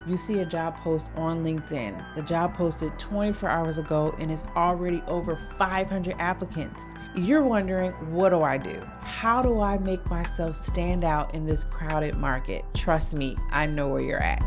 You see a job post on LinkedIn. The job posted 24 hours ago and is already over 500 applicants. You're wondering, what do I do? How do I make myself stand out in this crowded market? Trust me, I know where you're at.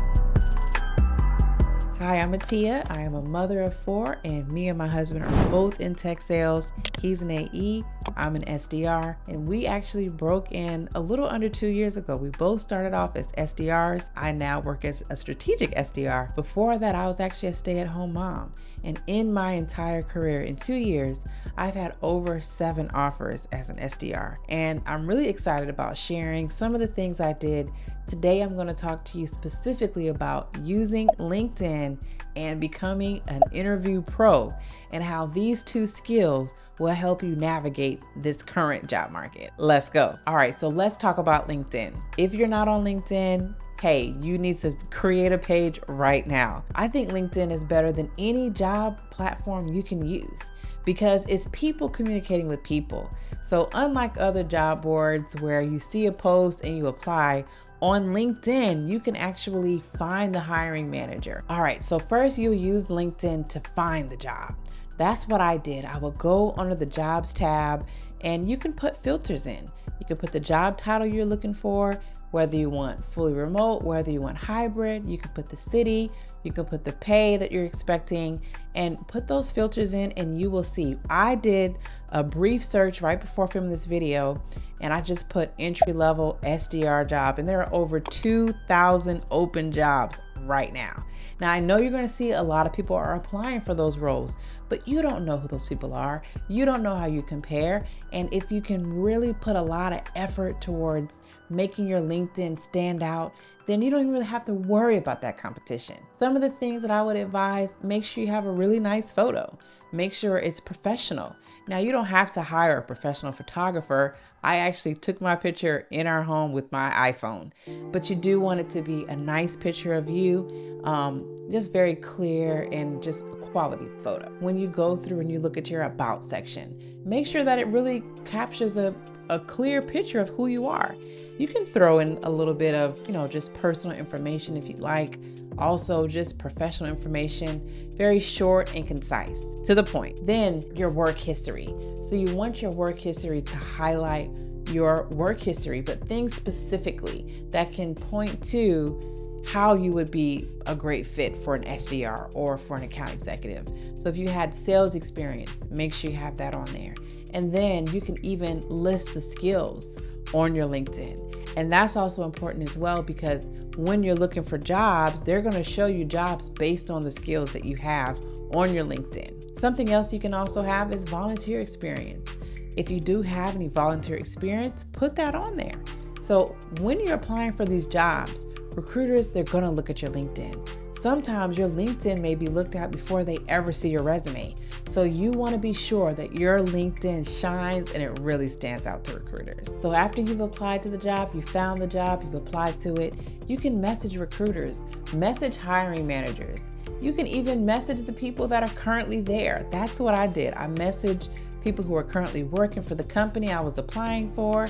Hi, I'm Atia. I am a mother of 4, and me and my husband are both in tech sales. He's an AE, I'm an SDR, and we actually broke in a little under 2 years ago. We both started off as SDRs. I now work as a strategic SDR. Before that, I was actually a stay-at-home mom. And in my entire career, in 2 years, I've had over 7 offers as an SDR. And I'm really excited about sharing some of the things I did. Today, I'm going to talk to you specifically about using LinkedIn and becoming an interview pro, and how these 2 skills will help you navigate this current job market. Let's go. All right, so let's talk about LinkedIn. If you're not on LinkedIn, hey, you need to create a page right now. I think LinkedIn is better than any job platform you can use because it's people communicating with people. So unlike other job boards where you see a post and you apply, on LinkedIn, you can actually find the hiring manager. All right, so first you'll use LinkedIn to find the job. That's what I did. I will go under the jobs tab and you can put filters in. You can put the job title you're looking for, whether you want fully remote, whether you want hybrid. You can put the city, you can put the pay that you're expecting, and put those filters in and you will see. I did a brief search right before filming this video and I just put entry-level SDR job, and there are over 2,000 open jobs right now. Now I know you're going to see a lot of people are applying for those roles, but you don't know who those people are. You don't know how you compare. And if you can really put a lot of effort towards making your LinkedIn stand out, then you don't even really have to worry about that competition. Some of the things that I would advise, make sure you have a really nice photo. Make sure it's professional. Now, you don't have to hire a professional photographer. I actually took my picture in our home with my iPhone, but you do want it to be a nice picture of you, just very clear and just a quality photo. When you go through and you look at your about section, make sure that it really captures a clear picture of who you are. You can throw in a little bit of, just personal information if you'd like. Also, just professional information, very short and concise, to the point. Then your work history. So you want your work history to highlight your work history, but things specifically that can point to how you would be a great fit for an SDR or for an account executive. So if you had sales experience, make sure you have that on there. And then you can even list the skills on your LinkedIn. And that's also important as well, because when you're looking for jobs, they're going to show you jobs based on the skills that you have on your LinkedIn. Something else you can also have is volunteer experience. If you do have any volunteer experience, put that on there. So when you're applying for these jobs, recruiters, they're going to look at your LinkedIn. Sometimes your LinkedIn may be looked at before they ever see your resume. So you want to be sure that your LinkedIn shines and it really stands out to recruiters. So after you've applied to the job, you found the job, you've applied to it, you can message recruiters, message hiring managers. You can even message the people that are currently there. That's what I did. I messaged people who are currently working for the company I was applying for.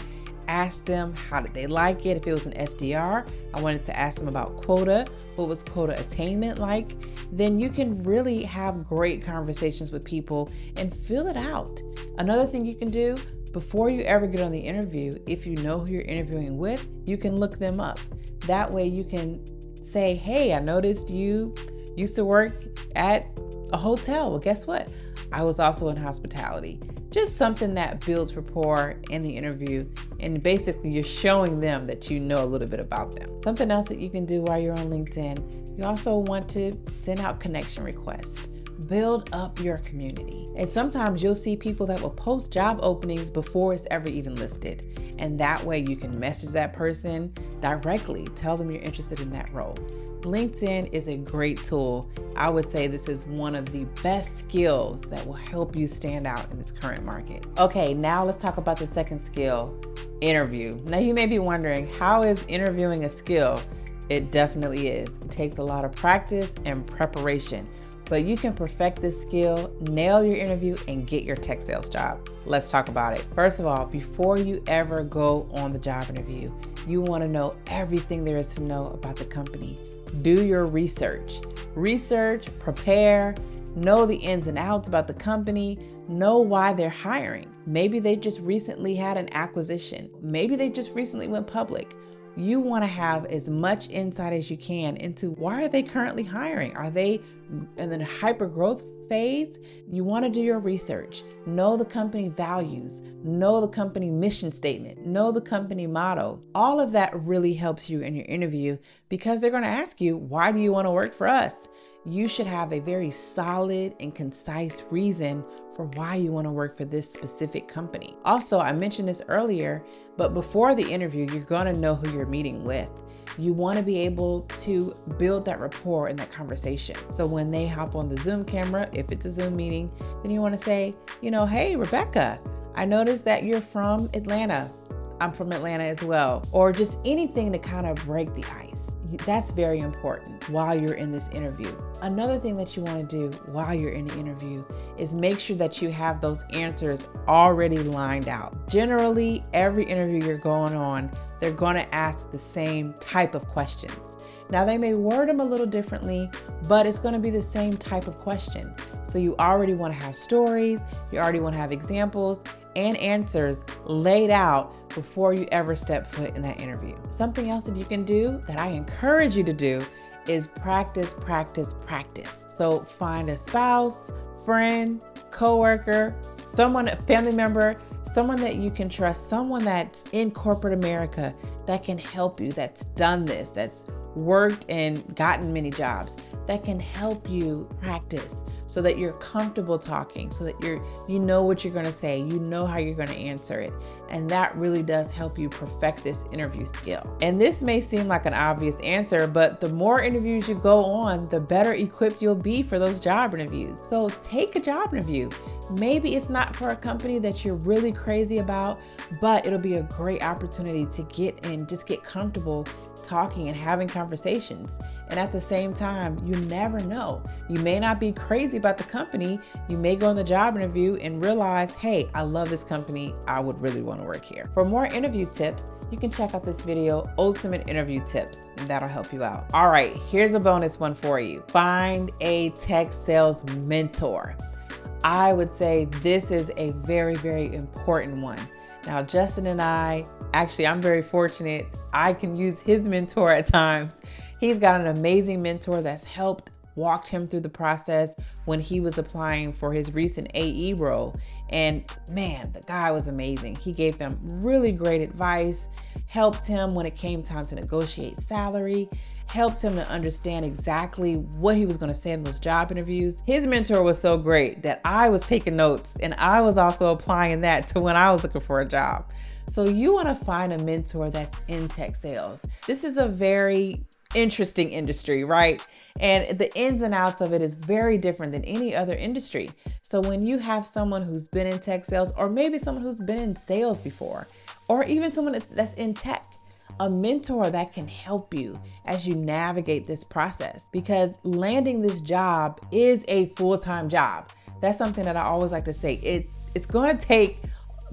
Ask them how did they like it. If it was an SDR, I wanted to ask them about quota. What was quota attainment like? Then you can really have great conversations with people and fill it out. Another thing you can do before you ever get on the interview, if you know who you're interviewing with, you can look them up. That way you can say, hey, I noticed you used to work at a hotel. Well, guess what? I was also in hospitality. Just something that builds rapport in the interview, and basically you're showing them that you know a little bit about them. Something else that you can do while you're on LinkedIn, you also want to send out connection requests. Build up your community. And sometimes you'll see people that will post job openings before it's ever even listed. And that way you can message that person directly, tell them you're interested in that role. LinkedIn is a great tool. I would say this is one of the best skills that will help you stand out in this current market. Okay, now let's talk about the second skill, interview. Now you may be wondering, how is interviewing a skill? It definitely is. It takes a lot of practice and preparation, but you can perfect this skill, nail your interview, and get your tech sales job. Let's talk about it. First of all, before you ever go on the job interview, you want to know everything there is to know about the company. do your research. Research, prepare, know the ins and outs about the company, know why they're hiring. Maybe they just recently had an acquisition. Maybe they just recently went public. You want to have as much insight as you can into why are they currently hiring? Are they in the hyper growth phase? You want to do your research, know the company values, know the company mission statement, know the company motto. All of that really helps you in your interview because they're going to ask you, why do you want to work for us? You should have a very solid and concise reason for why you want to work for this specific company. Also, I mentioned this earlier, but before the interview, you're going to know who you're meeting with. You want to be able to build that rapport in that conversation. So when they hop on the Zoom camera, if it's a Zoom meeting, then you want to say, hey, Rebecca, I noticed that you're from Atlanta. I'm from Atlanta as well. Or just anything to kind of break the ice. That's very important while you're in this interview. Another thing that you want to do while you're in the interview is make sure that you have those answers already lined out. Generally, every interview you're going on, they're going to ask the same type of questions. Now, they may word them a little differently, but it's going to be the same type of question. So you already want to have stories, you already want to have examples and answers laid out before you ever step foot in that interview. Something else that you can do that I encourage you to do is practice, practice, practice. So find a spouse, friend, coworker, someone, a family member, someone that you can trust, someone that's in corporate America that can help you, that's done this, that's worked and gotten many jobs, that can help you practice so that you're comfortable talking, so that you know what you're going to say, you know how you're going to answer it. And that really does help you perfect this interview skill. And this may seem like an obvious answer, but the more interviews you go on, the better equipped you'll be for those job interviews. So take a job interview. Maybe it's not for a company that you're really crazy about, but it'll be a great opportunity to get in, just get comfortable talking and having conversations. And at the same time, you never know. You may not be crazy about the company. You may go on the job interview and realize, hey, I love this company. I would really want to work here. For more interview tips, you can check out this video, Ultimate Interview Tips, and that'll help you out. All right, here's a bonus one for you. Find a tech sales mentor. I would say this is a very, very important one. Now, Justin and I'm very fortunate. I can use his mentor at times. He's got an amazing mentor that's helped walk him through the process when he was applying for his recent AE role. And man, the guy was amazing. He gave him really great advice, helped him when it came time to negotiate salary, helped him to understand exactly what he was going to say in those job interviews. His mentor was so great that I was taking notes and I was also applying that to when I was looking for a job. So you want to find a mentor that's in tech sales. This is a very interesting industry, right? And the ins and outs of it is very different than any other industry. So when you have someone who's been in tech sales, or maybe someone who's been in sales before, or even someone that's in tech, a mentor that can help you as you navigate this process, because landing this job is a full-time job. That's something that I always like to say. It's going to take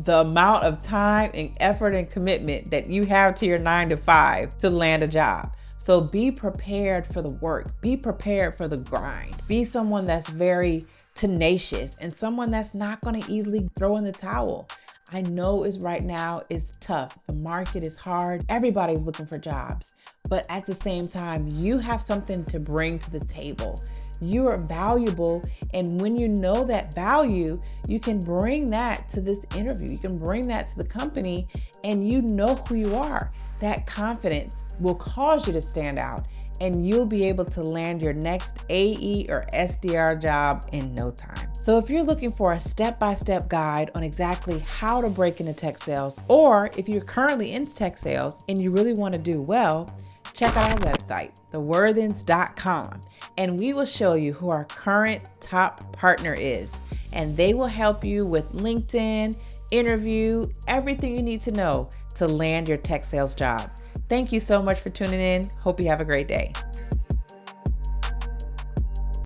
the amount of time and effort and commitment that you have to your 9 to 5 to land a job. So be prepared for the work, be prepared for the grind, be someone that's very tenacious and someone that's not going to easily throw in the towel. I know right now it's tough. The market is hard. Everybody's looking for jobs. But at the same time, you have something to bring to the table. You are valuable. And when you know that value, you can bring that to this interview. You can bring that to the company and you know who you are. That confidence will cause you to stand out and you'll be able to land your next AE or SDR job in no time. So if you're looking for a step-by-step guide on exactly how to break into tech sales, or if you're currently in tech sales and you really want to do well, check out our website, thewarthens.com, and we will show you who our current top partner is. And they will help you with LinkedIn, interview, everything you need to know to land your tech sales job. Thank you so much for tuning in. Hope you have a great day.